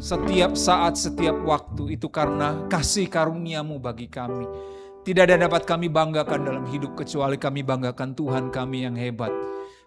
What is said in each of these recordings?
setiap saat, setiap waktu, itu karena kasih karunia-Mu bagi kami. Tidak ada dapat kami banggakan dalam hidup kecuali kami banggakan Tuhan kami yang hebat.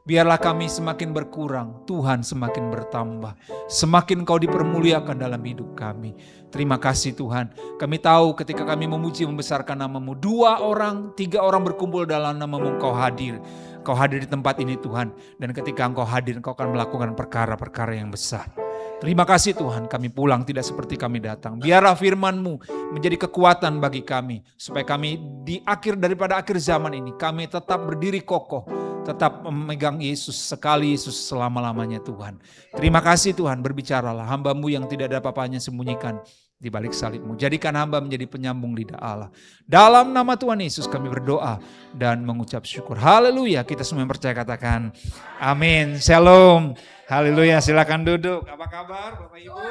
Biarlah kami semakin berkurang, Tuhan semakin bertambah. Semakin Kau dipermuliakan dalam hidup kami. Terima kasih Tuhan. Kami tahu ketika kami memuji membesarkan nama-Mu, 2 orang, 3 orang berkumpul dalam nama-Mu, Engkau hadir. Kau hadir di tempat ini Tuhan. Dan ketika Engkau hadir, Engkau akan melakukan perkara-perkara yang besar. Terima kasih Tuhan, kami pulang tidak seperti kami datang. Biarlah firman-Mu menjadi kekuatan bagi kami. Supaya kami di akhir daripada akhir zaman ini, kami tetap berdiri kokoh. Tetap memegang Yesus sekali, Yesus selama-lamanya Tuhan. Terima kasih Tuhan, berbicaralah. Hamba-Mu yang tidak ada apa-apanya sembunyikan di balik salib-Mu. Jadikan hamba menjadi penyambung lidah Allah. Dalam nama Tuhan Yesus kami berdoa dan mengucap syukur. Haleluya, kita semua yang percaya katakan amin. Shalom. Haleluya, silakan duduk. Apa kabar Bapak Ibu?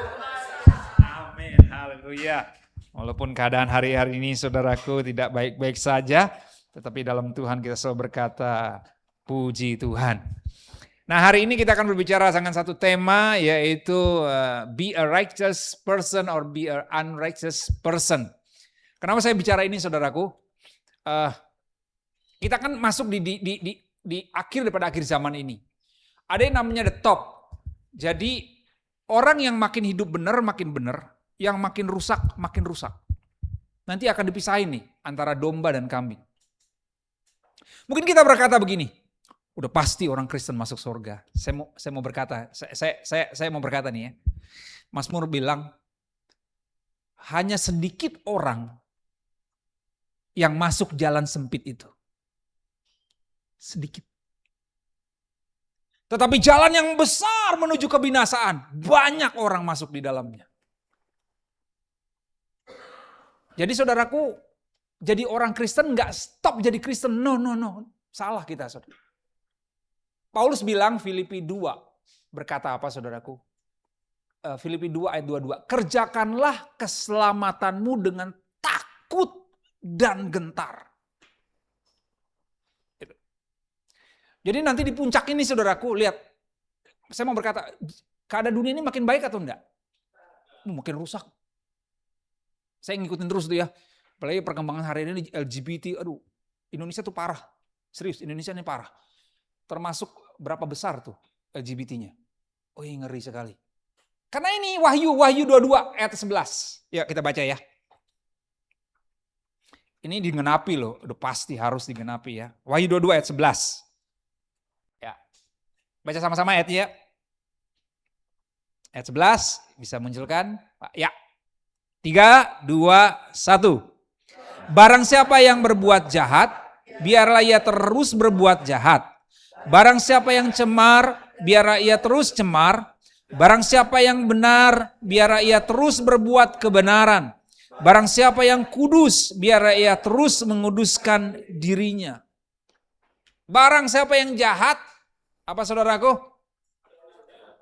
Amin, haleluya. Walaupun keadaan hari-hari ini saudaraku tidak baik-baik saja, tetapi dalam Tuhan kita selalu berkata, puji Tuhan. Nah, hari ini kita akan berbicara tentang satu tema, yaitu be a righteous person or be an unrighteous person. Kenapa saya bicara ini saudaraku? Kita kan masuk di akhir daripada akhir zaman ini. Ada yang namanya the top. Jadi orang yang makin hidup benar makin benar, yang makin rusak makin rusak. Nanti akan dipisahin nih antara domba dan kambing. Mungkin kita berkata begini, udah pasti orang Kristen masuk surga. Saya mau berkata, saya mau berkata nih ya. Mazmur bilang hanya sedikit orang yang masuk jalan sempit itu. Sedikit. Tetapi jalan yang besar menuju kebinasaan, banyak orang masuk di dalamnya. Jadi saudaraku, jadi orang Kristen gak stop jadi Kristen. No. Salah kita saudara. Paulus bilang Filipi 2, berkata apa saudaraku? Filipi 2 ayat 22, kerjakanlah keselamatanmu dengan takut dan gentar. Jadi nanti di puncak ini saudaraku, lihat, saya mau berkata, keadaan dunia ini makin baik atau enggak? Makin rusak. Saya ngikutin terus tuh ya, apalagi perkembangan hari ini LGBT, Indonesia tuh parah, serius Indonesia ini parah. Termasuk berapa besar tuh LGBT-nya? Oh iya ngeri sekali. Karena ini Wahyu 22 ayat 11, ya kita baca ya. Ini digenapi loh, udah pasti harus digenapi ya. Wahyu 22 ayat 11. Baca sama-sama ayatnya. Ayat 11 bisa munculkan? Ya. 3, 2, 1. Barang siapa yang berbuat jahat, biarlah ia terus berbuat jahat. Barang siapa yang cemar, biarlah ia terus cemar. Barang siapa yang benar, biarlah ia terus berbuat kebenaran. Barang siapa yang kudus, biarlah ia terus menguduskan dirinya. Barang siapa yang jahat, apa saudaraku?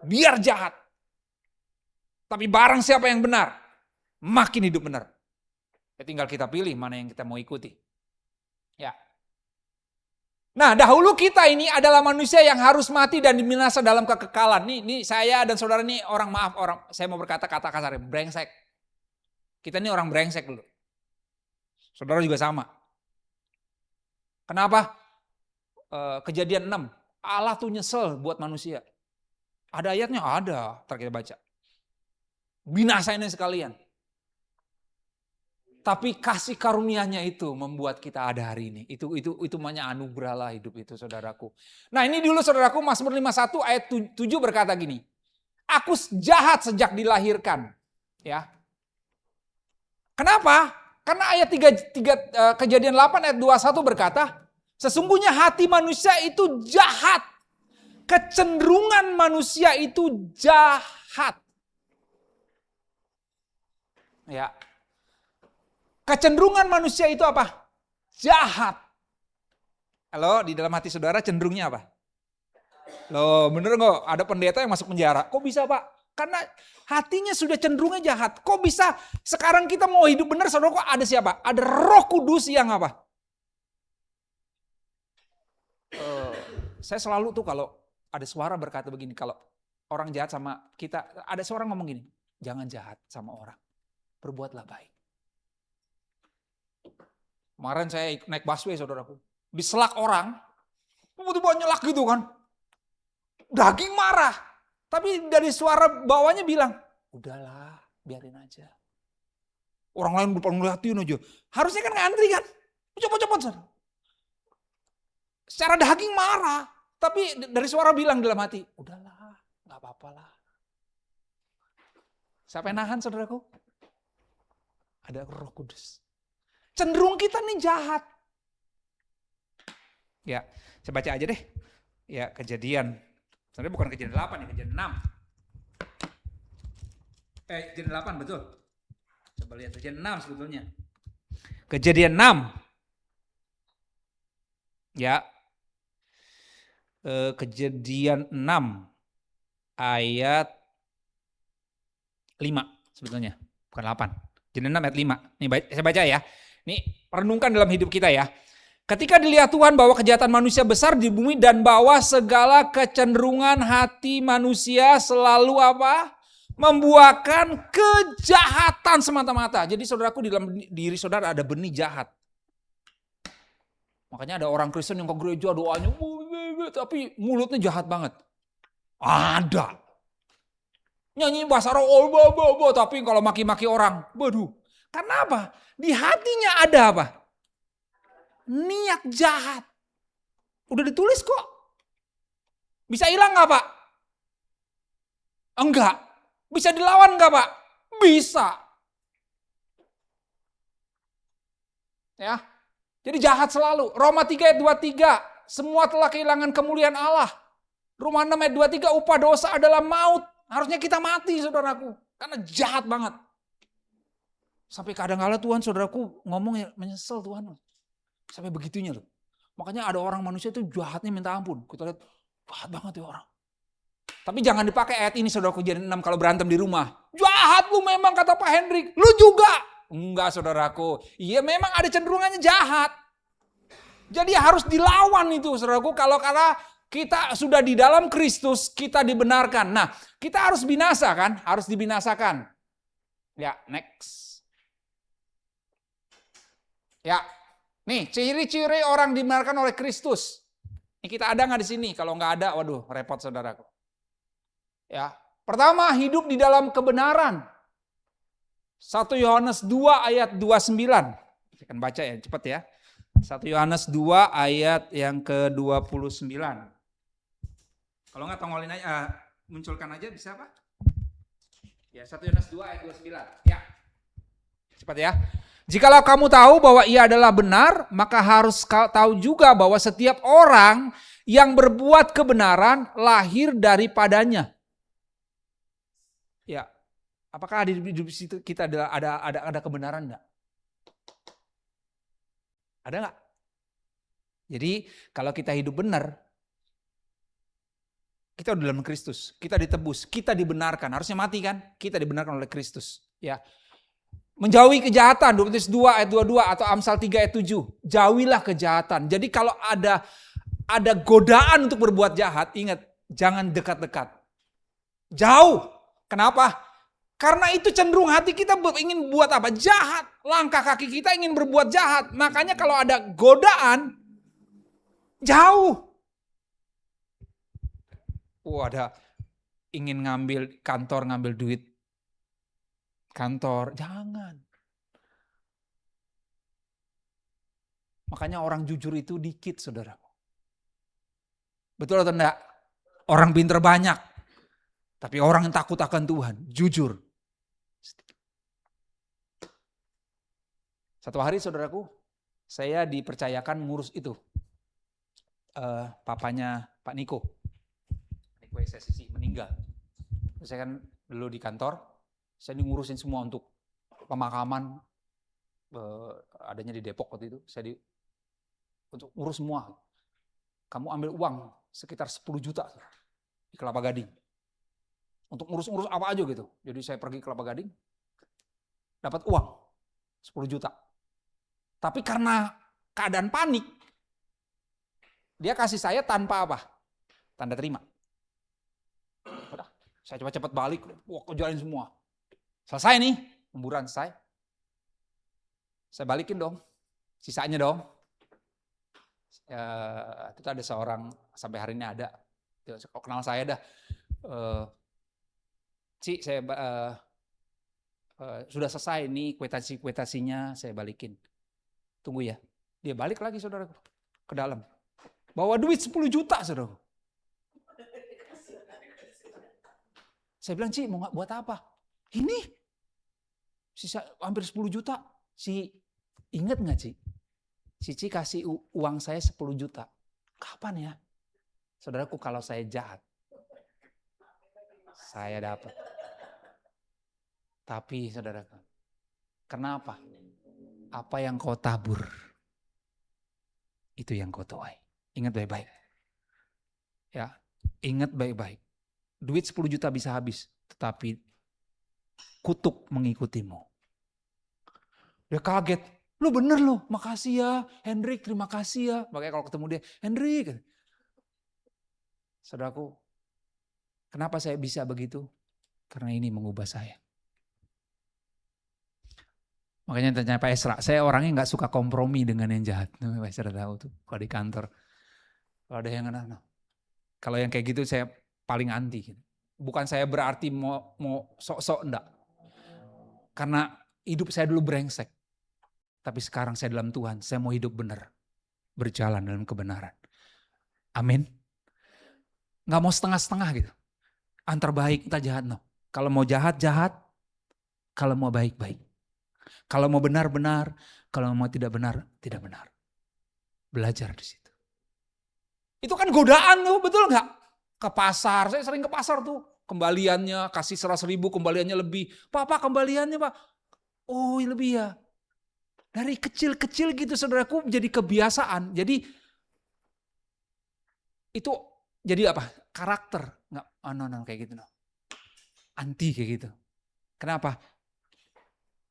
Biar jahat. Tapi barang siapa yang benar, makin hidup benar. Ya tinggal kita pilih mana yang kita mau ikuti. Ya. Nah, dahulu kita ini adalah manusia yang harus mati dan binasa dalam kekekalan. Nih saya dan saudara ini orang saya mau berkata kata kasar, brengsek. Kita ini orang brengsek dulu. Saudara juga sama. Kenapa? Kejadian 6. Allah tuh nyesel buat manusia. Ada ayatnya? Ada. Ntar kita baca. Binasain sekalian. Tapi kasih karunia-Nya itu membuat kita ada hari ini. Itu namanya anugerah lah hidup itu saudaraku. Nah ini dulu saudaraku Mazmur 51 ayat 7 berkata gini. Aku jahat sejak dilahirkan. Ya. Kenapa? Karena ayat 3 Kejadian 8 ayat 21 berkata. Sesungguhnya hati manusia itu jahat. Kecenderungan manusia itu jahat. Ya. Kecenderungan manusia itu apa? Jahat. Halo, di dalam hati saudara cenderungnya apa? Loh, bener nggak? Ada pendeta yang masuk penjara. Kok bisa Pak? Karena hatinya sudah cenderungnya jahat. Kok bisa sekarang kita mau hidup benar saudara kok ada siapa? Ada Roh Kudus yang apa? Saya selalu tuh kalau ada suara berkata begini, kalau orang jahat sama kita, ada seorang ngomong gini, jangan jahat sama orang. Berbuatlah baik. Kemarin saya naik busway, saudaraku. Diselak orang, tiba-tiba nyelak gitu kan. Daging marah. Tapi dari suara bawahnya bilang, udahlah, biarin aja. Orang lain depan ngeliatin aja. Harusnya kan ngantri kan. Cepet-cepet. Secara daging marah. Tapi dari suara bilang dalam hati, udahlah, gak apa-apa lah. Siapa yang nahan, saudaraku? Ada Roh Kudus. Cenderung kita nih jahat. Ya, saya baca aja deh. Ya, Kejadian. Sebenarnya bukan Kejadian 8 ya, Kejadian 6. Kejadian 8 betul. Coba lihat Kejadian 6 sebetulnya. Kejadian 6. Ya. Kejadian 6 ayat 5 sebetulnya, bukan 8. Kejadian 6 ayat 5. Nih saya baca ya. Nih renungkan dalam hidup kita ya. Ketika dilihat Tuhan bahwa kejahatan manusia besar di bumi dan bahwa segala kecenderungan hati manusia selalu apa? Membuahkan kejahatan semata-mata. Jadi saudaraku, di dalam diri saudara ada benih jahat. Makanya ada orang Kristen yang ke gereja doanya, tapi mulutnya jahat banget. Ada. Nyanyi bahasa roh, tapi kalau maki-maki orang, waduh. Karena apa? Di hatinya ada apa? Niat jahat. Udah ditulis kok. Bisa hilang gak Pak? Enggak. Bisa dilawan gak Pak? Bisa. Ya. Jadi jahat selalu. Roma 3 ayat 23. Semua telah kehilangan kemuliaan Allah. Roma 6 ayat 23. Upah dosa adalah maut. Harusnya kita mati, saudaraku. Karena jahat banget. Sampai kadang-kadang Tuhan, saudaraku, ngomong ya menyesal Tuhan. Sampai begitunya loh. Makanya ada orang manusia itu jahatnya minta ampun. Kita lihat, jahat banget ya orang. Tapi jangan dipakai ayat ini, saudaraku, Kejadian 6 kalau berantem di rumah. Jahat lu memang, kata Pak Hendrik. Lu juga. Enggak, saudaraku. Iya memang ada cenderungannya jahat. Jadi harus dilawan itu, saudaraku. Karena kita sudah di dalam Kristus, kita dibenarkan. Nah, kita harus binasa kan? Harus dibinasakan. Ya, next. Ya, nih ciri-ciri orang dibenarkan oleh Kristus. Ini kita ada nggak di sini? Kalau nggak ada, waduh, repot saudaraku. Ya, pertama hidup di dalam kebenaran. 1 Yohanes 2 ayat 29. Saya akan baca ya, cepat ya. 1 Yohanes 2 ayat yang ke-29. Kalau nggak tongolin aja, munculkan aja bisa Pak? Ya, 1 Yohanes 2 ayat 29. Ya. Cepat ya. Jikalau kamu tahu bahwa ia adalah benar, maka harus tahu juga bahwa setiap orang yang berbuat kebenaran lahir daripadanya. Ya, apakah di hidup situ kita ada kebenaran enggak? Ada enggak? Jadi kalau kita hidup benar, kita udah dalam Kristus, kita ditebus, kita dibenarkan. Harusnya mati kan? Kita dibenarkan oleh Kristus. Ya. Menjauhi kejahatan, 2 ayat 22 atau Amsal 3 ayat 7. Jauhilah kejahatan. Jadi kalau ada godaan untuk berbuat jahat, ingat, jangan dekat-dekat. Jauh. Kenapa? Karena itu cenderung hati kita ingin buat apa? Jahat. Langkah kaki kita ingin berbuat jahat. Makanya kalau ada godaan, jauh. Ada ingin ngambil kantor, ngambil duit kantor, jangan. Makanya orang jujur itu dikit, saudaraku. Betul atau enggak? Orang pinter banyak, tapi orang yang takut akan Tuhan, jujur. Satu hari, saudaraku, saya dipercayakan ngurus itu. Papanya Pak Niko SSC meninggal. Saya kan dulu di kantor, saya ngurusin semua untuk pemakaman, adanya di Depok waktu itu, untuk ngurus semua. Kamu ambil uang sekitar 10 juta di Kelapa Gading. Untuk ngurus-ngurus apa aja gitu. Jadi saya pergi ke Kelapa Gading, dapat uang 10 juta. Tapi karena keadaan panik, dia kasih saya tanpa apa? Tanda terima. Udah, saya cepat-cepat balik, kejalin semua. Selesai nih, lemburan selesai. Saya balikin dong, sisanya dong. Itu ada seorang, sampai hari ini ada, kok kenal saya dah. Ci, saya sudah selesai nih kuitasinya saya balikin. Tunggu ya. Dia balik lagi saudaraku ke dalam. Bawa duit 10 juta saudaraku. Saya bilang, Ci mau buat apa? Ini sisa hampir 10 juta. Ingat gak Ci? Si Ci kasih uang saya 10 juta. Kapan ya? Saudaraku, kalau saya jahat, saya dapat. Tapi saudaraku, kenapa? Apa yang kau tabur, itu yang kau tuai. Ingat baik-baik. Ya, ingat baik-baik. Duit 10 juta bisa habis, tetapi kutuk mengikutimu. Dia kaget. Lu bener lu, makasih ya Hendrik, terima kasih ya. Makanya kalau ketemu dia, Hendrik. Saudaraku, kenapa saya bisa begitu? Karena ini mengubah saya. Makanya tanya Pak Esra, saya orangnya gak suka kompromi dengan yang jahat. Pak Esra tahu tuh, kalau di kantor. Kalau ada yang kalau yang kayak gitu saya paling anti. Bukan saya berarti mau sok-sok, enggak. Karena hidup saya dulu brengsek. Tapi sekarang saya dalam Tuhan, saya mau hidup benar. Berjalan dalam kebenaran. Amin. Gak mau setengah-setengah gitu. Antar baik, entah jahat. No. Kalau mau jahat, jahat. Kalau mau baik, baik. Kalau mau benar, benar. Kalau mau tidak benar, tidak benar. Belajar di situ. Itu kan godaan tuh, betul gak? Ke pasar, saya sering ke pasar tuh. Kembaliannya, kasih 100.000, kembaliannya lebih. Pak, kembaliannya Pak. Oh lebih ya. Dari kecil-kecil gitu saudaraku jadi kebiasaan. Jadi itu jadi apa? Karakter. Nggak, kayak gitu. No. Anti kayak gitu. Kenapa?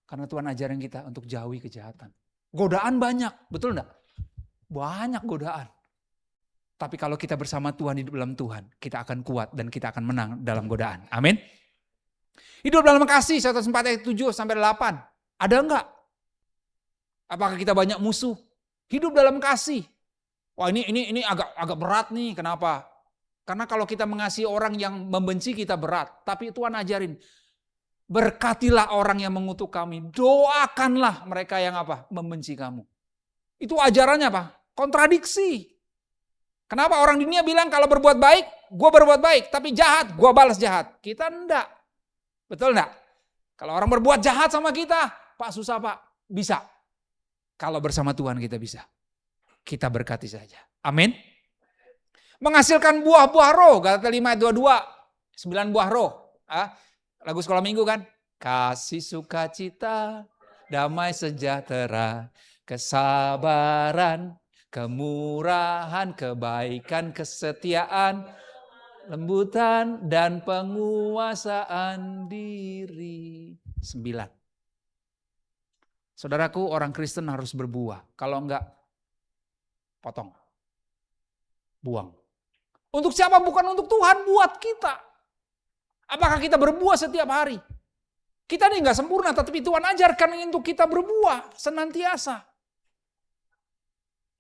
Karena Tuhan ajarin kita untuk jauhi kejahatan. Godaan banyak, betul enggak? Banyak godaan. Tapi kalau kita bersama Tuhan, hidup dalam Tuhan, kita akan kuat dan kita akan menang dalam godaan. Amin. Hidup dalam kasih, 1 4 ayat 7 sampai 8. Ada enggak? Apakah kita banyak musuh? Hidup dalam kasih. Wah ini agak berat nih. Kenapa? Karena kalau kita mengasihi orang yang membenci kita berat. Tapi Tuhan ajarin. Berkatilah orang yang mengutuk kami. Doakanlah mereka yang apa? Membenci kamu. Itu ajarannya apa? Kontradiksi. Kenapa orang dunia bilang kalau berbuat baik, gue berbuat baik. Tapi jahat, gue balas jahat. Kita enggak. Betul enggak? Kalau orang berbuat jahat sama kita, Pak susah Pak. Bisa. Kalau bersama Tuhan kita bisa. Kita berkati saja. Amin. Menghasilkan buah-buah roh. Galatia 5 ayat 22. 9 buah roh. Lagu sekolah minggu kan. Kasih, sukacita, damai sejahtera, kesabaran, kemurahan, kebaikan, kesetiaan, lembutan, dan penguasaan diri. 9. Saudaraku, orang Kristen harus berbuah. Kalau enggak, potong. Buang. Untuk siapa? Bukan untuk Tuhan, buat kita. Apakah kita berbuah setiap hari? Kita ini enggak sempurna, tetapi Tuhan ajarkan untuk kita berbuah senantiasa.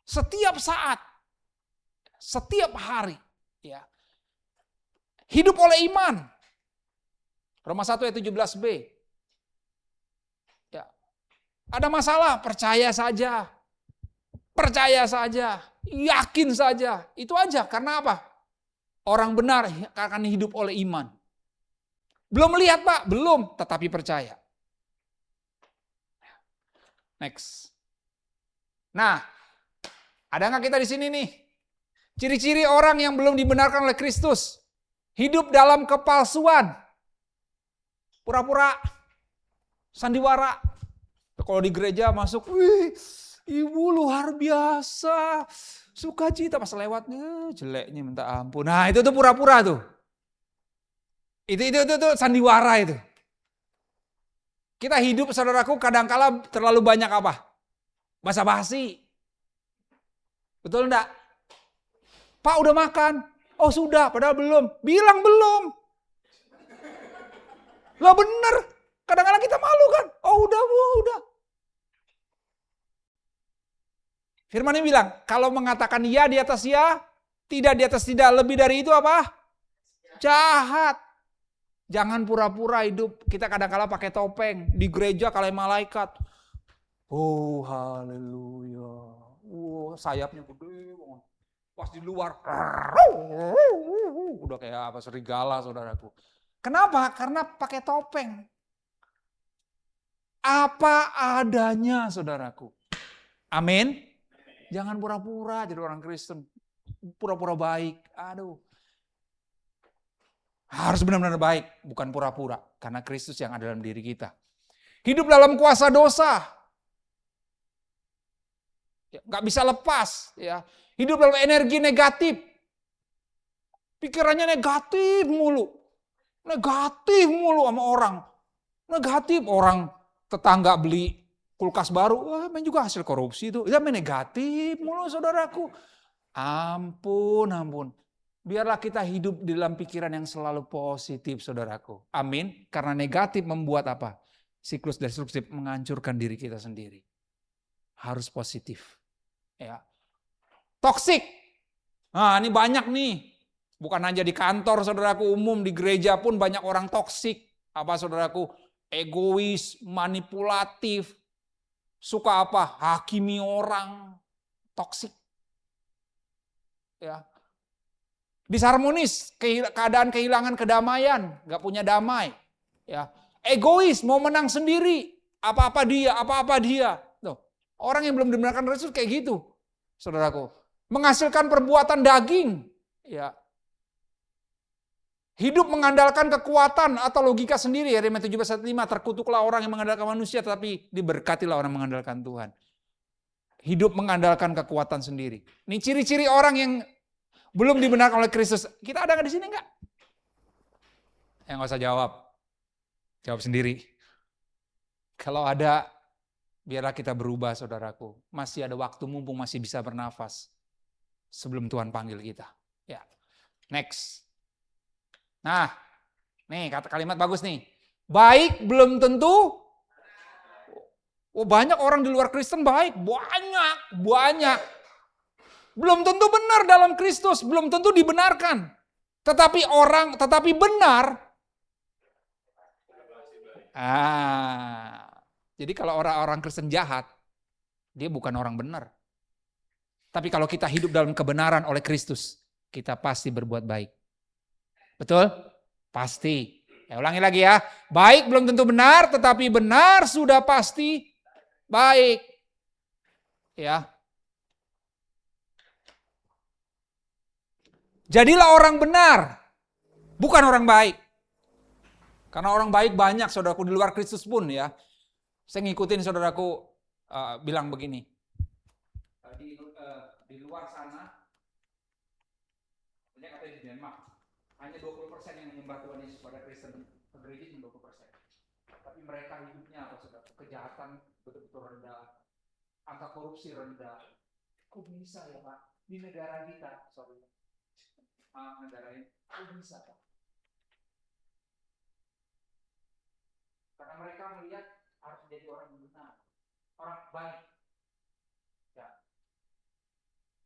Setiap saat. Setiap hari. Ya. Hidup oleh iman. Roma 1 ayat 17b. Ada masalah, percaya saja. Percaya saja. Yakin saja. Itu aja. Karena apa? Orang benar akan hidup oleh iman. Belum melihat Pak? Belum. Tetapi percaya. Next. Nah. Ada nggak kita di sini nih? Ciri-ciri orang yang belum dibenarkan oleh Kristus. Hidup dalam kepalsuan. Pura-pura. Sandiwara. Kalau di gereja masuk, wih, ibu luar biasa, sukacita pas lewatnya jeleknya minta ampun. Nah itu tuh pura-pura tuh. Itu sandiwara itu. Kita hidup saudaraku kadangkala terlalu banyak apa? Basa-basi. Betul enggak? Pak udah makan? Oh sudah, padahal belum. Bilang belum. Lah bener. Kadang-kadang Firman ini bilang, kalau mengatakan ya di atas ya, tidak di atas tidak, lebih dari itu apa? Jahat. Jangan pura-pura hidup. Kita kadang-kala pakai topeng. Di gereja kalau malaikat. Oh haleluya. Sayapnya gede. Pas di luar. Udah kayak apa, serigala saudaraku. Kenapa? Karena pakai topeng. Apa adanya saudaraku. Amin. Jangan pura-pura jadi orang Kristen. Pura-pura baik. Aduh. Harus benar-benar baik. Bukan pura-pura. Karena Kristus yang ada dalam diri kita. Hidup dalam kuasa dosa. Ya, gak bisa lepas. Ya. Hidup dalam energi negatif. Pikirannya negatif mulu. Negatif mulu sama orang. Negatif. Orang tetangga beli kulkas baru, main juga hasil korupsi itu. Ya main negatif mulu saudaraku. Ampun. Biarlah kita hidup di dalam pikiran yang selalu positif saudaraku. Amin. Karena negatif membuat apa? Siklus destruktif menghancurkan diri kita sendiri. Harus positif. Ya. Toksik. Nah ini banyak nih. Bukan hanya di kantor saudaraku, umum di gereja pun banyak orang toksik. Apa saudaraku? Egois, manipulatif. Suka apa? Hakimi orang. Toksik. Ya. Disharmonis, keadaan kehilangan kedamaian, gak punya damai. Ya. Egois, mau menang sendiri. Apa-apa dia. Tuh. Orang yang belum dibenarkan Yesus kayak gitu. Saudaraku. Menghasilkan perbuatan daging. Ya. Hidup mengandalkan kekuatan atau logika sendiri. Yeremia 17:5, terkutuklah orang yang mengandalkan manusia, tetapi diberkatilah orang yang mengandalkan Tuhan. Hidup mengandalkan kekuatan sendiri. Ini ciri-ciri orang yang belum dibenarkan oleh Kristus. Kita ada nggak di sini nggak? Ya nggak usah jawab. Jawab sendiri. Kalau ada, biarlah kita berubah saudaraku. Masih ada waktu, mumpung masih bisa bernafas. Sebelum Tuhan panggil kita. Ya. Next. Nah, nih kata kalimat bagus nih. Baik belum tentu. Oh banyak orang di luar Kristen baik. Banyak. Belum tentu benar dalam Kristus. Belum tentu dibenarkan. Tetapi benar. Jadi kalau orang-orang Kristen jahat, dia bukan orang benar. Tapi kalau kita hidup dalam kebenaran oleh Kristus, kita pasti berbuat baik. Betul? Pasti. Ya, ulangi lagi ya. Baik belum tentu benar, tetapi benar sudah pasti baik. Ya. Jadilah orang benar, bukan orang baik. Karena orang baik banyak saudaraku di luar Kristus pun ya. Saya ngikutin saudaraku bilang begini. Di luar sana, ini katanya di Denmark, hanya 20% yang menyembah Tuhan Yesus pada Kristen, gereja cuma 20%. Tapi mereka hidupnya apa saudara? Kejahatan betul-betul rendah, angka korupsi rendah. Kok bisa ya Pak? Di negara kita, negara ini, kok bisa Pak? Karena mereka melihat harus menjadi orang yang benar, orang baik. Ya.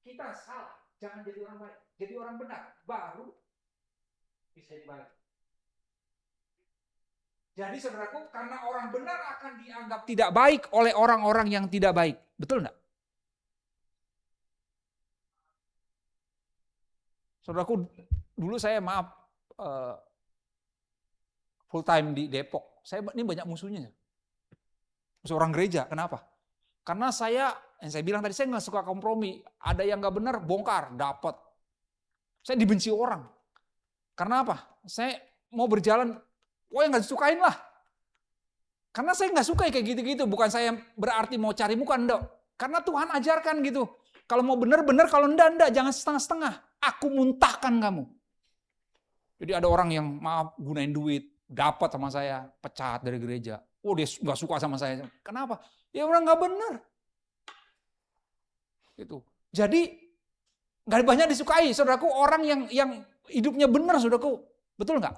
Kita salah, jangan jadi orang baik, jadi orang benar, baru bisa dibalik. Jadi saudaraku, karena orang benar akan dianggap tidak baik oleh orang-orang yang tidak baik. Betul enggak? Saudaraku, dulu saya full time di Depok. Saya ini banyak musuhnya. Musuh orang gereja, kenapa? Karena yang saya bilang tadi, saya nggak suka kompromi. Ada yang nggak benar, bongkar, dapat. Saya dibenci orang. Karena apa? Saya mau berjalan, yang nggak disukain lah. Karena saya nggak suka kayak gitu-gitu. Bukan saya berarti mau cari muka, enggak. Karena Tuhan ajarkan gitu. Kalau mau benar-benar, kalau enggak. Jangan setengah-setengah. Aku muntahkan kamu. Jadi ada orang yang gunain duit, dapat sama saya, pecat dari gereja. Dia nggak suka sama saya. Kenapa? Ya orang nggak benar. Gitu. Jadi nggak banyak disukai, saudaraku. Orang yang hidupnya benar, saudaraku. Betul nggak?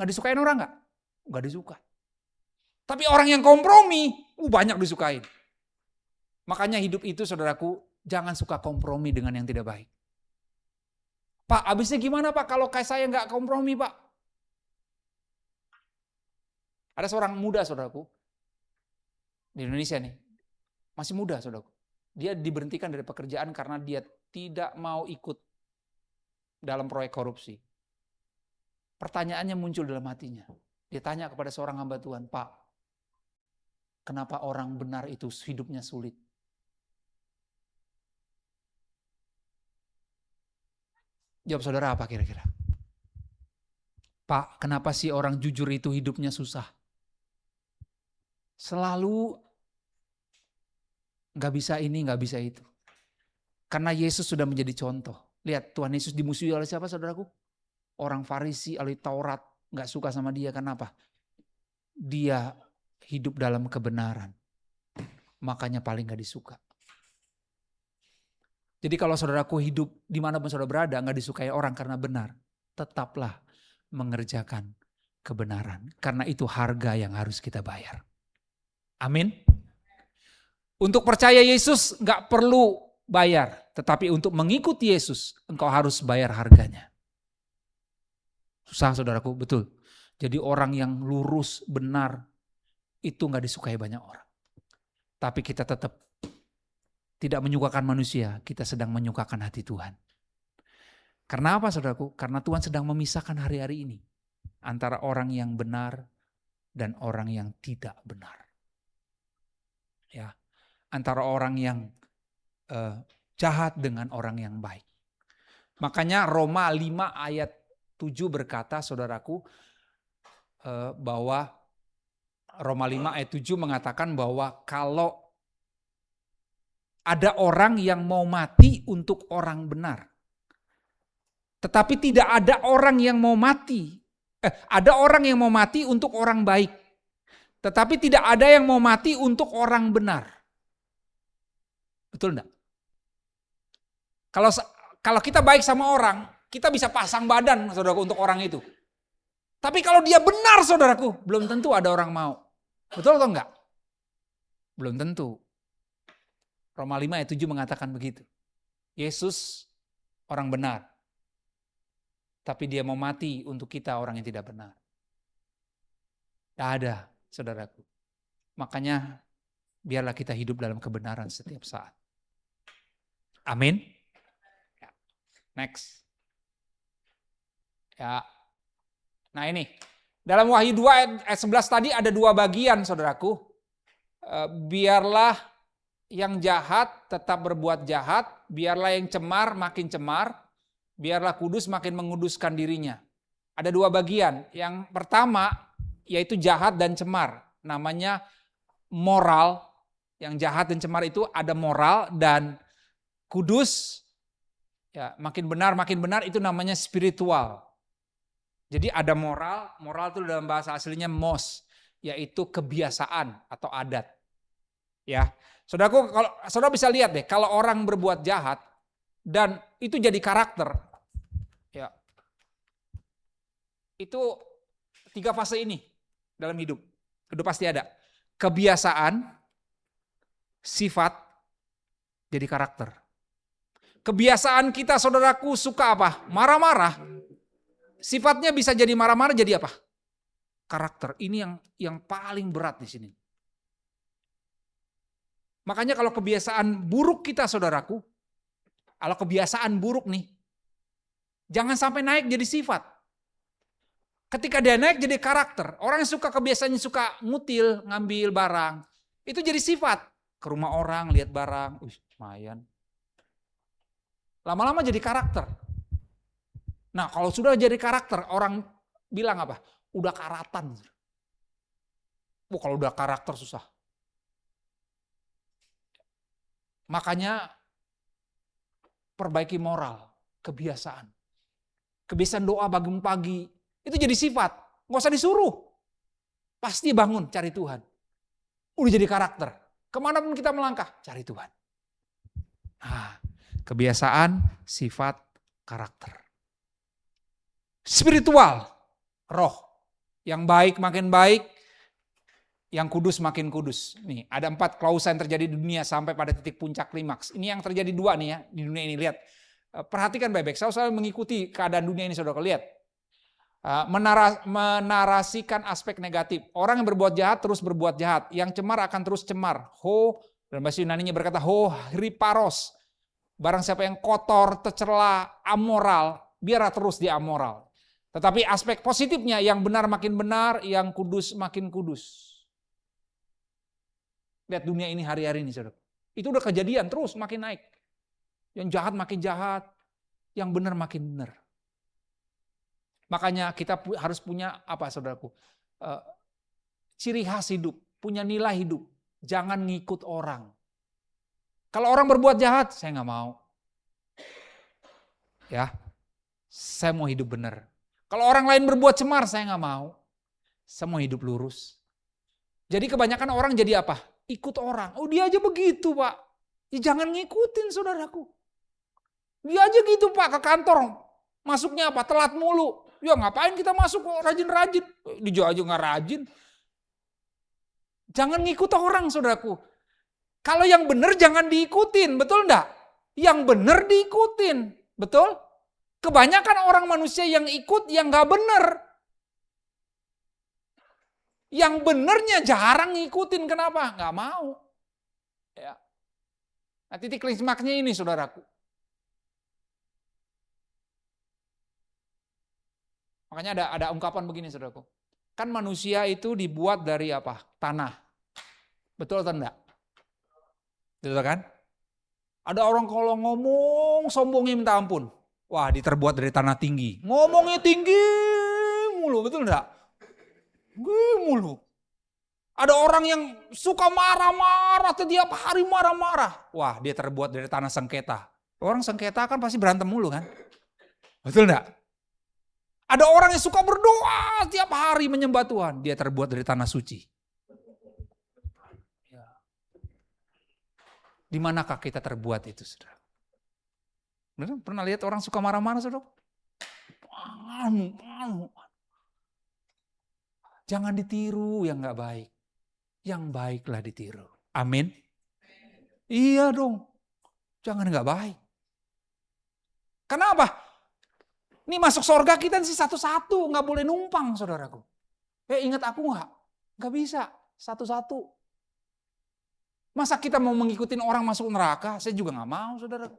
Nggak disukain orang nggak? Nggak disuka. Tapi orang yang kompromi, banyak disukain. Makanya hidup itu, saudaraku, jangan suka kompromi dengan yang tidak baik. Pak, abisnya gimana Pak kalau kayak saya nggak kompromi Pak? Ada seorang muda saudaraku, di Indonesia nih, masih muda saudaraku. Dia diberhentikan dari pekerjaan karena dia tidak mau ikut dalam proyek korupsi. Pertanyaannya muncul dalam hatinya. Dia tanya kepada seorang hamba Tuhan, Pak, kenapa orang benar itu hidupnya sulit? Jawab saudara apa kira-kira? Pak, kenapa sih orang jujur itu hidupnya susah? Selalu gak bisa ini, gak bisa itu. Karena Yesus sudah menjadi contoh. Lihat, Tuhan Yesus dimusuhi oleh siapa saudaraku? Orang Farisi, ahli Taurat, gak suka sama dia. Kenapa? Dia hidup dalam kebenaran. Makanya paling gak disuka. Jadi kalau saudaraku hidup dimanapun saudara berada, gak disukai orang karena benar. Tetaplah mengerjakan kebenaran. Karena itu harga yang harus kita bayar. Amin. Untuk percaya Yesus gak perlu bayar. Tetapi untuk mengikuti Yesus, engkau harus bayar harganya. Susah saudaraku, betul. Jadi orang yang lurus, benar, itu gak disukai banyak orang. Tapi kita tetap tidak menyukakan manusia, kita sedang menyukakan hati Tuhan. Karena apa saudaraku? Karena Tuhan sedang memisahkan hari-hari ini. Antara orang yang benar dan orang yang tidak benar. Ya, antara orang yang jahat dengan orang yang baik. Makanya Roma 5 ayat 7 berkata saudaraku bahwa Roma 5 ayat 7 mengatakan bahwa kalau ada orang yang mau mati untuk orang benar. Tetapi tidak ada orang yang mau mati. Ada orang yang mau mati untuk orang baik. Tetapi tidak ada yang mau mati untuk orang benar. Betul enggak? Kalau kita baik sama orang, kita bisa pasang badan saudaraku untuk orang itu. Tapi kalau dia benar saudaraku, belum tentu ada orang mau. Betul atau enggak? Belum tentu. Roma 5 ayat 7 mengatakan begitu. Yesus orang benar. Tapi dia mau mati untuk kita orang yang tidak benar. Tidak ada saudaraku. Makanya biarlah kita hidup dalam kebenaran setiap saat. Amin. Next. Ya. Nah ini. Dalam Wahyu 2 ayat 11 tadi ada dua bagian saudaraku. Biarlah yang jahat tetap berbuat jahat, biarlah yang cemar makin cemar, biarlah kudus makin menguduskan dirinya. Ada dua bagian. Yang pertama yaitu jahat dan cemar. Namanya moral. Yang jahat dan cemar itu ada moral dan kudus. Ya, makin benar itu namanya spiritual. Jadi ada moral itu dalam bahasa aslinya mos, yaitu kebiasaan atau adat. Ya. Saudaraku, kalau saudara bisa lihat deh, kalau orang berbuat jahat dan itu jadi karakter, ya, itu 3 fase ini dalam hidup. Itu pasti ada. Kebiasaan, sifat, jadi karakter. Kebiasaan kita saudaraku suka apa? Marah-marah. Sifatnya bisa jadi marah-marah jadi apa? Karakter. Ini yang paling berat di sini. Makanya kalau kebiasaan buruk kita saudaraku, kalau kebiasaan buruk nih, jangan sampai naik jadi sifat. Ketika dia naik jadi karakter, orang yang suka kebiasaannya suka ngutil, ngambil barang, itu jadi sifat. Ke rumah orang, lihat barang, lumayan. Lama-lama jadi karakter. Nah kalau sudah jadi karakter, orang bilang apa? Udah karatan. Kalau udah karakter susah. Makanya perbaiki moral, kebiasaan. Kebiasaan doa bangun pagi, itu jadi sifat. Nggak usah disuruh. Pasti bangun cari Tuhan. Udah jadi karakter. Kemanapun kita melangkah, cari Tuhan. Nah, kebiasaan, sifat, karakter. Spiritual, roh. Yang baik makin baik, yang kudus makin kudus. Nih, ada 4 klausa yang terjadi di dunia sampai pada titik puncak klimaks. Ini yang terjadi 2 nih ya di dunia ini. Lihat, perhatikan baik-baik. Saya selalu mengikuti keadaan dunia ini, saudara. Lihat, menarasikan aspek negatif. Orang yang berbuat jahat terus berbuat jahat. Yang cemar akan terus cemar. Dalam bahasa Yunaninya berkata, hriparos. Barang siapa yang kotor, tercela, amoral, biarlah terus dia amoral. Tetapi aspek positifnya, yang benar makin benar, yang kudus makin kudus. Lihat dunia ini hari-hari ini, saudara. Itu udah kejadian, terus makin naik. Yang jahat makin jahat, yang benar makin benar. Makanya kita harus punya apa, saudaraku? Ciri khas hidup, punya nilai hidup. Jangan ngikut orang. Kalau orang berbuat jahat, saya nggak mau. Ya, saya mau hidup benar. Kalau orang lain berbuat cemar, saya nggak mau. Saya mau hidup lurus. Jadi kebanyakan orang jadi apa? Ikut orang. Oh, dia aja begitu, Pak. Ya, jangan ngikutin, saudaraku. Dia aja gitu, Pak, ke kantor. Masuknya apa? Telat mulu. Ya ngapain kita masuk kok rajin-rajin. Dia aja nggak rajin. Jangan ngikut orang, saudaraku. Kalau yang benar jangan diikutin, betul enggak? Yang benar diikutin, betul? Kebanyakan orang manusia yang ikut yang nggak benar. Yang benernya jarang ngikutin, kenapa? Nggak mau. Ya. Nah, titik klimaksnya ini, saudaraku. Makanya ada ungkapan begini, saudaraku. Kan manusia itu dibuat dari apa? Tanah. Betul atau enggak? Betul kan? Ada orang kalau ngomong sombongnya minta ampun. Wah, terbuat dari tanah tinggi. Ngomongnya tinggi mulu, betul enggak? Mulu. Ada orang yang suka marah-marah, setiap hari marah-marah. Wah, dia terbuat dari tanah sengketa. Orang sengketa kan pasti berantem mulu kan? Betul enggak? Ada orang yang suka berdoa setiap hari menyembah Tuhan. Dia terbuat dari tanah suci. Di manakah kita terbuat itu, saudara? Pernah lihat orang suka marah-marah, saudara? Jangan ditiru yang gak baik. Yang baiklah ditiru. Amin. Iya dong. Jangan gak baik. Kenapa? Ini masuk surga kita sih satu-satu. Gak boleh numpang, saudaraku. Ingat aku gak? Gak bisa. Satu-satu. Masa kita mau mengikuti orang masuk neraka? Saya juga gak mau, saudaraku.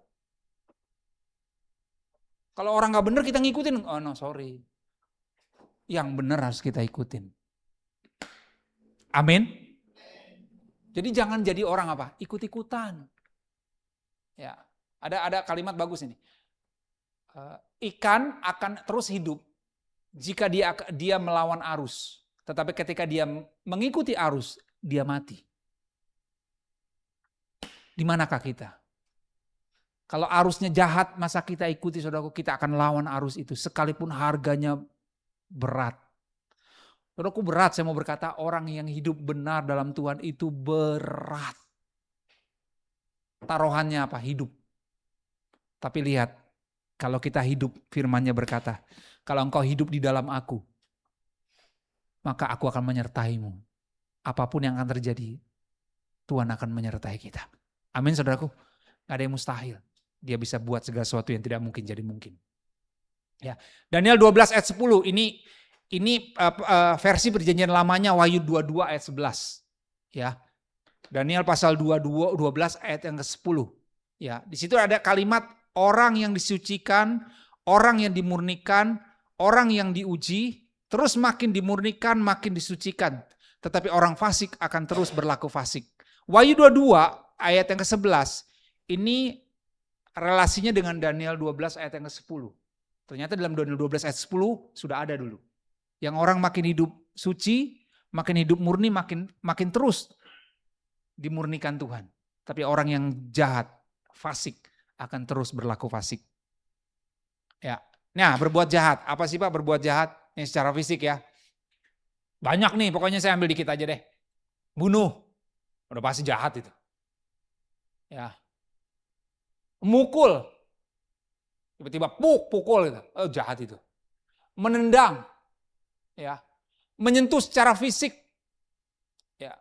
Kalau orang gak benar kita ngikutin. Oh no, sorry. Yang benar harus kita ikutin. Amin. Jadi jangan jadi orang apa? Ikut-ikutan. Ya, ada kalimat bagus ini. Ikan akan terus hidup jika dia melawan arus. Tetapi ketika dia mengikuti arus, dia mati. Di manakah kita? Kalau arusnya jahat, masa kita ikuti, saudaraku, kita akan lawan arus itu. Sekalipun harganya berat. Saudaraku, berat, saya mau berkata, orang yang hidup benar dalam Tuhan itu berat. Taruhannya apa? Hidup. Tapi lihat, kalau kita hidup, firman-Nya berkata, kalau engkau hidup di dalam aku, maka aku akan menyertaimu. Apapun yang akan terjadi, Tuhan akan menyertai kita. Amin, saudaraku. Gak ada yang mustahil. Dia bisa buat segala sesuatu yang tidak mungkin jadi mungkin. Ya, Daniel 12 ayat 10, ini versi perjanjian lamanya, Wahyu 22 ayat 11. Ya. Daniel pasal 12 ayat yang ke-10. Ya, di situ ada kalimat orang yang disucikan, orang yang dimurnikan, orang yang diuji, terus makin dimurnikan, makin disucikan. Tetapi orang fasik akan terus berlaku fasik. Wahyu 22 ayat yang ke-11, ini relasinya dengan Daniel 12 ayat yang ke-10. Ternyata dalam Daniel 12 ayat 10 sudah ada dulu. Yang orang makin hidup suci, makin hidup murni, makin terus dimurnikan Tuhan. Tapi orang yang jahat, fasik, akan terus berlaku fasik. Ya. Nah, berbuat jahat. Apa sih Pak berbuat jahat? Ini secara fisik ya. Banyak nih, pokoknya saya ambil dikit aja deh. Bunuh. Udah pasti jahat itu. Ya. Mukul. Tiba-tiba pukul gitu. Oh, jahat itu. Menendang. Ya. Menyentuh secara fisik. Ya.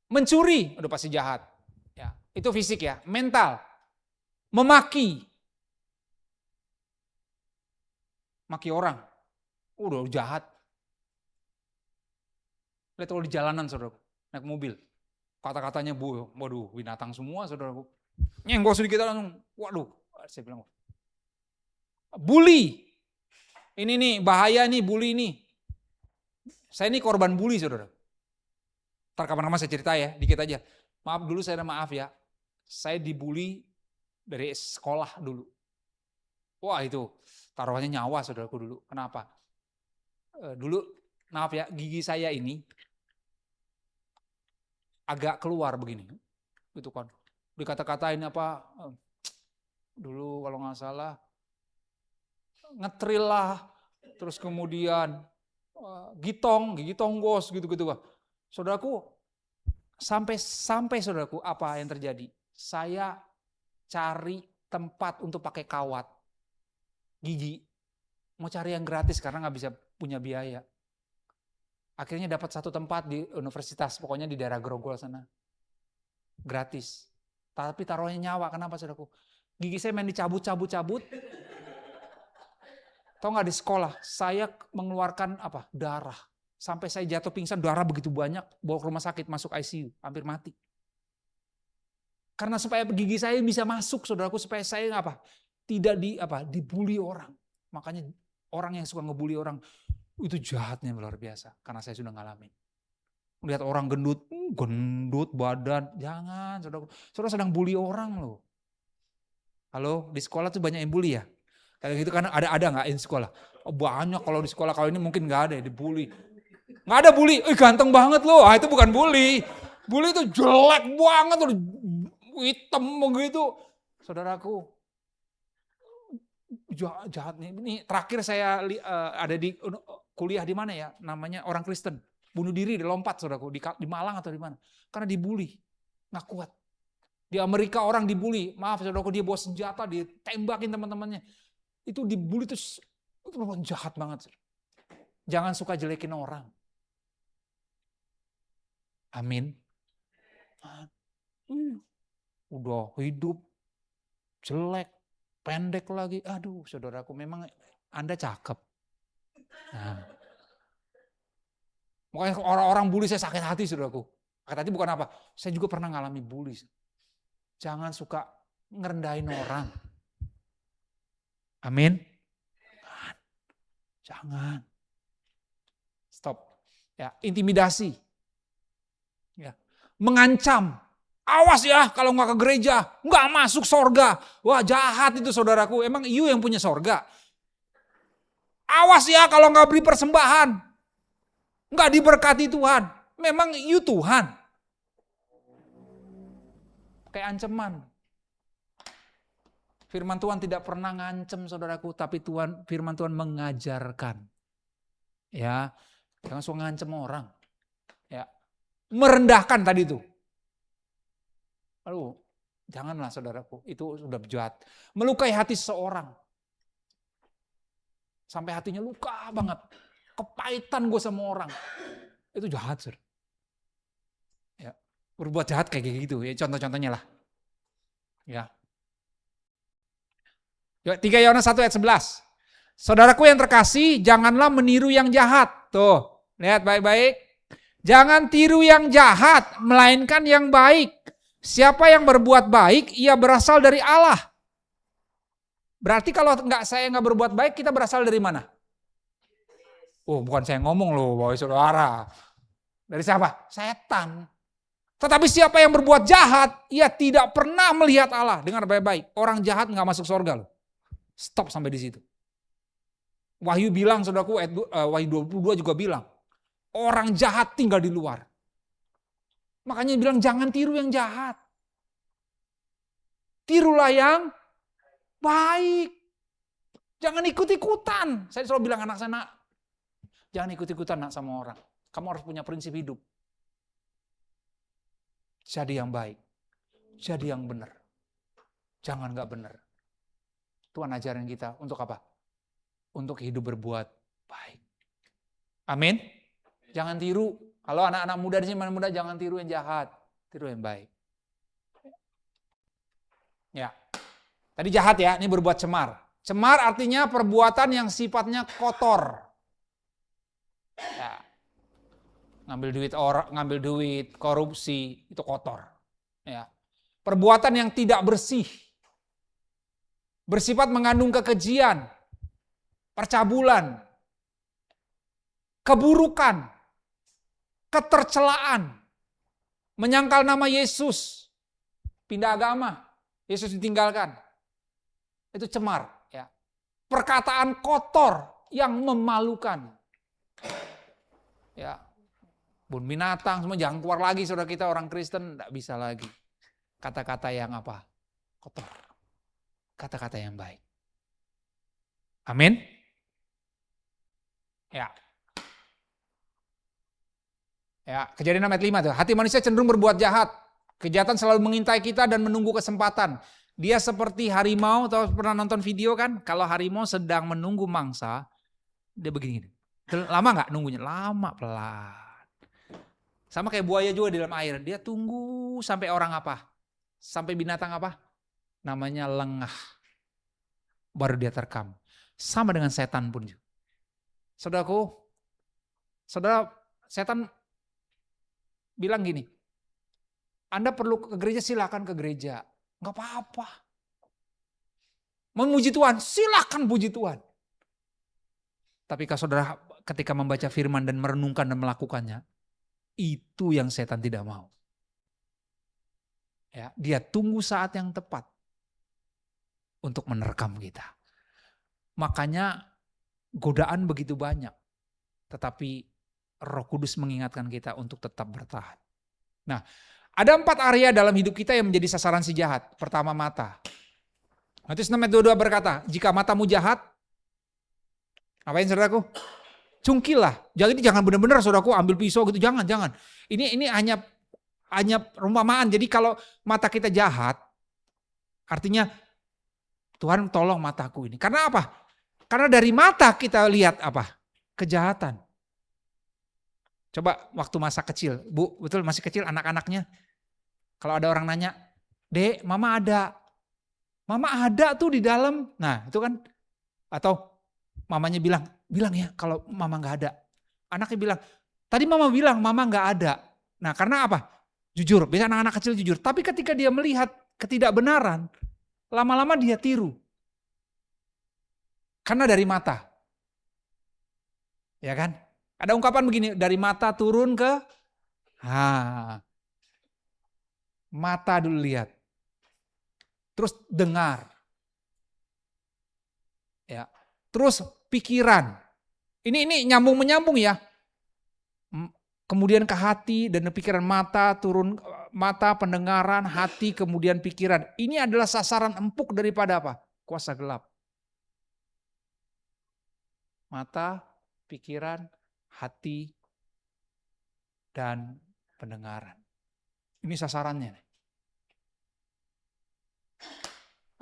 Mencuri, udah pasti jahat. Ya, itu fisik ya. Mental, memaki, maki orang, udah jahat. Lihat kalau di jalanan saudaraku, naik mobil, kata-katanya waduh binatang semua saudaraku. Nyenggol sedikit langsung, waduh, saya bilang, bully, ini nih bahaya nih bully nih. Saya ini korban bully saudara. Ntar kapan-kapan saya cerita ya, dikit aja. Maaf dulu saya maaf ya, saya dibully dari sekolah dulu. Wah itu, taruhannya nyawa saudaraku dulu. Kenapa? Dulu, maaf ya, gigi saya ini agak keluar begini. Gitu kan. Dikata-katain apa, dulu kalau nggak salah, ngetril lah. Terus kemudian, gigi tonggos gitu-gitu. Saudaraku, sampai saudaraku apa yang terjadi? Saya cari tempat untuk pakai kawat gigi. Mau cari yang gratis karena nggak bisa punya biaya. Akhirnya dapat satu tempat di universitas, pokoknya di daerah Grogol sana. Gratis. Tapi taruhnya nyawa, kenapa saudaraku? Gigi saya main dicabut. Tahu nggak di sekolah, saya mengeluarkan darah. Sampai saya jatuh pingsan, darah begitu banyak, bawa ke rumah sakit, masuk ICU, hampir mati. Karena supaya gigi saya bisa masuk, saudaraku, supaya saya tidak dibully orang. Makanya orang yang suka ngebully orang, itu jahatnya luar biasa, karena saya sudah ngalamin. Lihat orang gendut badan, jangan, saudara sedang bully orang loh. Halo, di sekolah tuh banyak yang bully ya? Kayak gitu kan ada nggak di sekolah? Banyak kalau di sekolah, kalau ini mungkin nggak ada ya, dibully. Nggak ada bully, ganteng banget loh, itu bukan bully. Bully itu jelek banget, hitam begitu. Saudaraku, jahat nih. Ini terakhir saya ada di kuliah di mana ya, namanya orang Kristen. Bunuh diri, lompat saudaraku, di Malang atau di mana. Karena dibully, nggak kuat. Di Amerika orang dibully, maaf saudaraku, dia bawa senjata, ditembakin teman-temannya. Itu dibully itu jahat banget. Jangan suka jelekin orang. Amin. Udah hidup jelek, pendek lagi. Aduh, saudaraku, memang Anda cakep. Nah. Makanya orang-orang bully saya sakit hati, saudaraku. Sakit hati bukan apa? Saya juga pernah ngalami bully. Jangan suka ngerendahin orang. Amin. Jangan. Stop. Ya, intimidasi. Ya. Mengancam. Awas ya kalau nggak ke gereja, nggak masuk sorga. Wah jahat itu saudaraku, emang you yang punya sorga. Awas ya kalau nggak beri persembahan, nggak diberkati Tuhan. Memang you Tuhan. Kayak ancaman. Firman Tuhan tidak pernah ngancem saudaraku, tapi firman Tuhan mengajarkan. Ya, jangan suka ngancem orang. Ya, merendahkan tadi itu. Aduh, janganlah saudaraku, itu sudah jahat. Melukai hati seseorang. Sampai hatinya luka banget. Kepahitan gue sama orang. Itu jahat, saudara. Ya, berbuat jahat kayak gitu, ya contoh-contohnya lah. Ya. 3 Yohanes 1 ayat 11. Saudaraku yang terkasih, janganlah meniru yang jahat. Tuh, lihat baik-baik. Jangan tiru yang jahat, melainkan yang baik. Siapa yang berbuat baik, ia berasal dari Allah. Berarti kalau saya nggak berbuat baik, kita berasal dari mana? Oh, bukan saya ngomong loh, bahwa saudara. Dari siapa? Setan. Tetapi siapa yang berbuat jahat, ia tidak pernah melihat Allah. Dengar baik-baik, orang jahat nggak masuk surga loh. Stop sampai di situ. Wahyu bilang, saudaraku, Wahyu 22 juga bilang, orang jahat tinggal di luar. Makanya bilang jangan tiru yang jahat. Tirulah yang baik. Jangan ikut-ikutan. Saya selalu bilang anak saya, jangan ikut-ikutan nak sama orang. Kamu harus punya prinsip hidup. Jadi yang baik. Jadi yang benar. Jangan gak benar. Tuhan ajarin kita untuk apa? Untuk hidup berbuat baik. Amin. Jangan tiru. Kalau anak-anak muda di sini, anak muda jangan tiru yang jahat, tiru yang baik. Ya, tadi jahat ya, ini berbuat cemar. Cemar artinya perbuatan yang sifatnya kotor. Ya. Ngambil duit, korupsi, itu kotor. Ya. Perbuatan yang tidak bersih. Bersifat mengandung kekejian, percabulan, keburukan, ketercelaan, menyangkal nama Yesus, pindah agama, Yesus ditinggalkan. Itu cemar. Ya. Perkataan kotor yang memalukan. Ya. Bun binatang semua jangan keluar lagi, saudara kita orang Kristen tidak bisa lagi. Kata-kata yang apa? Kotor. Kata-kata yang baik. Amin. Ya. Ya, Kejadian ayat 5 tuh. Hati manusia cenderung berbuat jahat. Kejahatan selalu mengintai kita dan menunggu kesempatan. Dia seperti harimau, atau pernah nonton video kan? Kalau harimau sedang menunggu mangsa, dia begini. Lama nggak nunggunya? Lama, pelan. Sama kayak buaya juga di dalam air. Dia tunggu sampai orang apa? Sampai binatang apa? Namanya lengah. Baru dia terkam. Sama dengan setan pun. Saudaraku, setan bilang gini, Anda perlu ke gereja, silakan ke gereja. Nggak apa-apa. Memuji Tuhan, silakan puji Tuhan. Tapi kalau saudara ketika membaca firman dan merenungkan dan melakukannya, itu yang setan tidak mau. Ya, dia tunggu saat yang tepat untuk menerkam kita. Makanya godaan begitu banyak. Tetapi Roh Kudus mengingatkan kita untuk tetap bertahan. Nah, ada 4 area dalam hidup kita yang menjadi sasaran si jahat. Pertama, mata. Matius 6 ayat 22 berkata, jika matamu jahat, apain saudaraku? Cungkilah. Jadi jangan benar-benar saudaraku ambil pisau gitu, jangan. Ini hanya perumpamaan. Jadi kalau mata kita jahat, artinya Tuhan tolong mataku ini. Karena apa? Karena dari mata kita lihat apa? Kejahatan. Coba waktu masa kecil, Bu, betul masih kecil anak-anaknya. Kalau ada orang nanya, Dek, Mama ada. Mama ada tuh di dalam. Nah itu kan. Atau mamanya bilang ya kalau Mama gak ada. Anaknya bilang, tadi Mama bilang Mama gak ada. Nah karena apa? Jujur, biasanya anak-anak kecil jujur. Tapi ketika dia melihat ketidakbenaran, lama-lama dia tiru. Karena dari mata. Ya kan? Ada ungkapan begini, dari mata turun ke mata dulu lihat. Terus dengar. Ya. Terus pikiran. Ini nyambung menyambung ya. Kemudian ke hati dan pikiran, mata turun, mata, pendengaran, hati, kemudian pikiran. Ini adalah sasaran empuk daripada apa? Kuasa gelap. Mata, pikiran, hati, dan pendengaran. Ini sasarannya.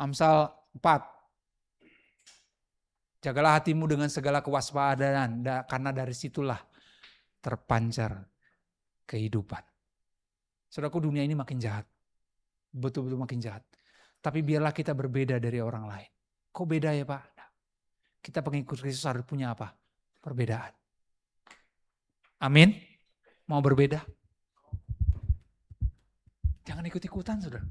Amsal 4. Jagalah hatimu dengan segala kewaspadaan, karena dari situlah terpancar kehidupan. Saudaraku, dunia ini makin jahat. Betul-betul makin jahat. Tapi biarlah kita berbeda dari orang lain. Kok beda ya Pak? Kita pengikut Kristus harus punya apa? Perbedaan. Amin. Mau berbeda? Jangan ikut-ikutan, saudara.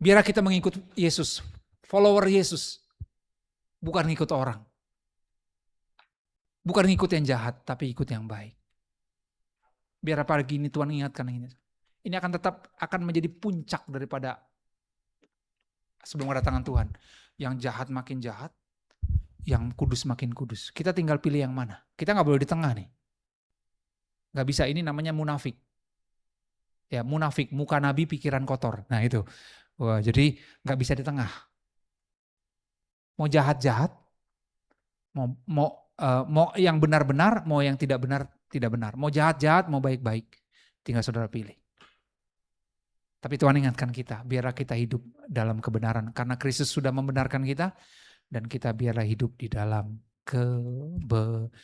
Biarlah kita mengikut Yesus. Follower Yesus. Bukan ngikut orang. Bukan ngikut yang jahat, tapi ikut yang baik. Biar pagi ini Tuhan ingatkan ini. Ini akan menjadi puncak daripada sebelum kedatangan Tuhan. Yang jahat makin jahat, yang kudus makin kudus. Kita tinggal pilih yang mana. Kita gak boleh di tengah nih. Gak bisa, ini namanya munafik. Ya, munafik, muka nabi pikiran kotor. Nah itu. Wah, jadi gak bisa di tengah. Mau jahat-jahat, mau yang benar-benar, mau yang tidak benar, tidak benar. Mau jahat-jahat, mau baik-baik. Tinggal saudara pilih. Tapi Tuhan ingatkan kita, biarlah kita hidup dalam kebenaran. Karena Kristus sudah membenarkan kita, dan kita biarlah hidup di dalam kebenaran.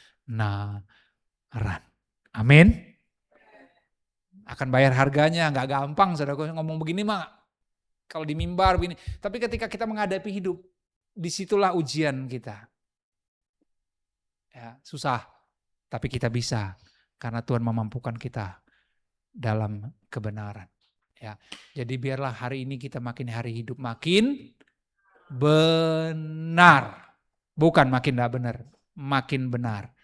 Amin. Akan bayar harganya, gak gampang saudara ngomong begini mah. Kalau di mimbar begini. Tapi ketika kita menghadapi hidup, disitulah ujian kita. Ya, susah, tapi kita bisa. Karena Tuhan memampukan kita dalam kebenaran. Ya, jadi biarlah hari ini kita makin hari hidup makin benar. Bukan makin tidak benar, makin benar.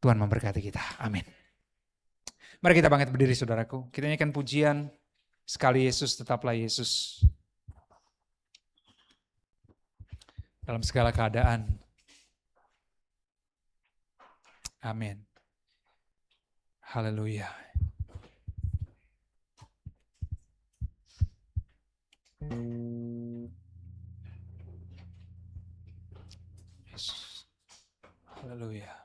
Tuhan memberkati kita. Amin. Mari kita bangkit berdiri saudaraku. Kita nyanyikan pujian Sekali Yesus Tetaplah Yesus. Dalam segala keadaan. Amin. Haleluya. Yesus. Haleluya.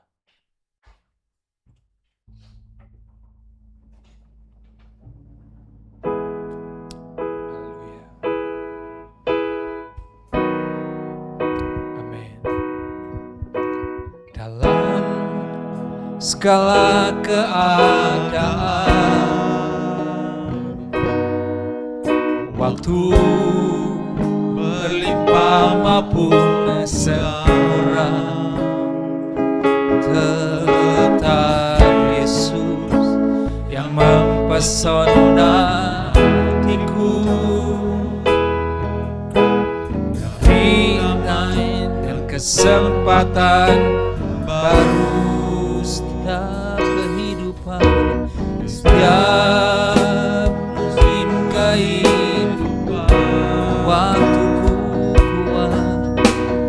Segala keadaan, waktu berlimpah maupun sekurang, tetap Yesus yang mempesona hatiku. Dari dan kesempatan baru, kehidupan, setiap musim kehidupan,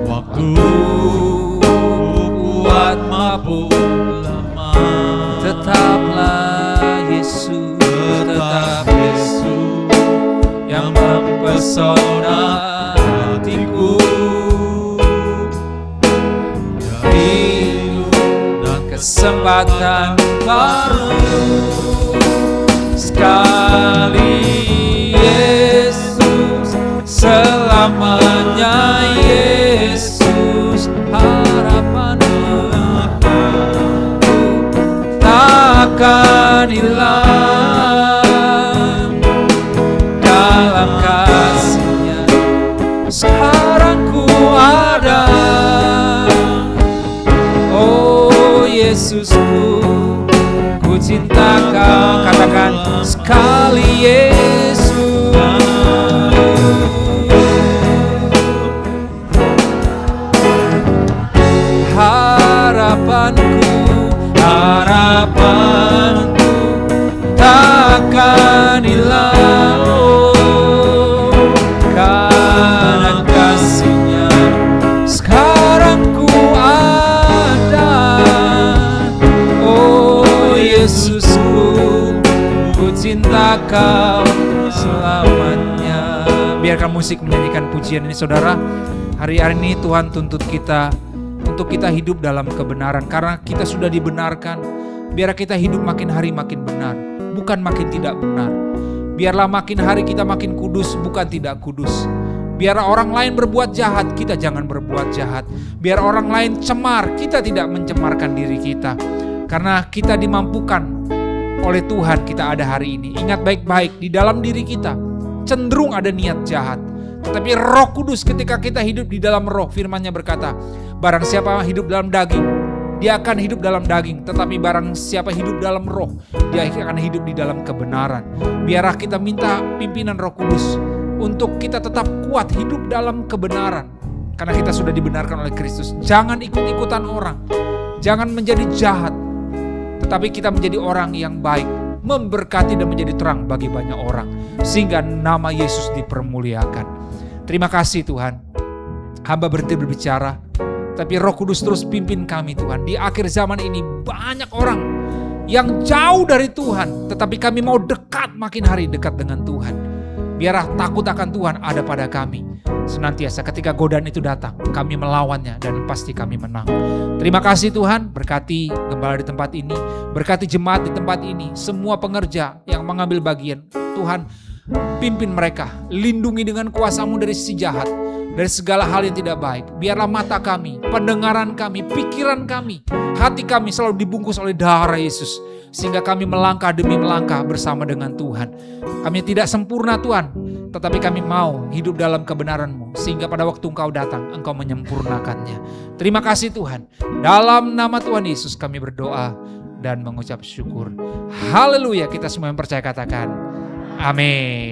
waktuku kuat maupun lama, tetaplah Yesus, tetap Yesus yang mempesona hatiku. Kesempatan baru, sekali Yesus, selamanya Yesus, harapanku takkan hilang dalam kasih-Nya. Sekarang ku ada, Yesusku, ku cinta Kau. Katakan sekali Yesus. Harapanku takkan hilang, karena kasih-Nya sekarang ku Yesusku, ku cinta Kau selamanya. Biarkan musik menyanyikan pujian ini saudara. Hari ini Tuhan tuntut kita untuk kita hidup dalam kebenaran. Karena kita sudah dibenarkan, biar kita hidup makin hari makin benar, bukan makin tidak benar. Biarlah makin hari kita makin kudus, bukan tidak kudus. Biar orang lain berbuat jahat, kita jangan berbuat jahat. Biar orang lain cemar, kita tidak mencemarkan diri kita. Karena kita dimampukan oleh Tuhan kita ada hari ini. Ingat baik-baik, di dalam diri kita cenderung ada niat jahat. Tetapi Roh Kudus ketika kita hidup di dalam Roh, firman-Nya berkata, barang siapa hidup dalam daging, dia akan hidup dalam daging. Tetapi barang siapa hidup dalam Roh, dia akan hidup di dalam kebenaran. Biarlah kita minta pimpinan Roh Kudus untuk kita tetap kuat hidup dalam kebenaran. Karena kita sudah dibenarkan oleh Kristus. Jangan ikut-ikutan orang, jangan menjadi jahat, tetapi kita menjadi orang yang baik, memberkati dan menjadi terang bagi banyak orang, sehingga nama Yesus dipermuliakan. Terima kasih Tuhan. Hamba berhenti berbicara, tapi Roh Kudus terus pimpin kami Tuhan. Di akhir zaman ini banyak orang yang jauh dari Tuhan, tetapi kami mau dekat, makin hari dekat dengan Tuhan. Biarlah takut akan Tuhan ada pada kami. Senantiasa ketika godaan itu datang, kami melawannya dan pasti kami menang. Terima kasih Tuhan, berkati gembala di tempat ini, berkati jemaat di tempat ini, semua pengerja yang mengambil bagian. Tuhan, pimpin mereka, lindungi dengan kuasa-Mu dari si jahat. dari segala hal yang tidak baik. Biarlah mata kami, pendengaran kami, pikiran kami, hati kami selalu dibungkus oleh darah Yesus. Sehingga kami melangkah demi melangkah bersama dengan Tuhan. Kami tidak sempurna Tuhan, tetapi kami mau hidup dalam kebenaran-Mu. Sehingga pada waktu Engkau datang, Engkau menyempurnakannya. Terima kasih Tuhan. Dalam nama Tuhan Yesus kami berdoa dan mengucap syukur. Haleluya, kita semua yang percaya katakan amin.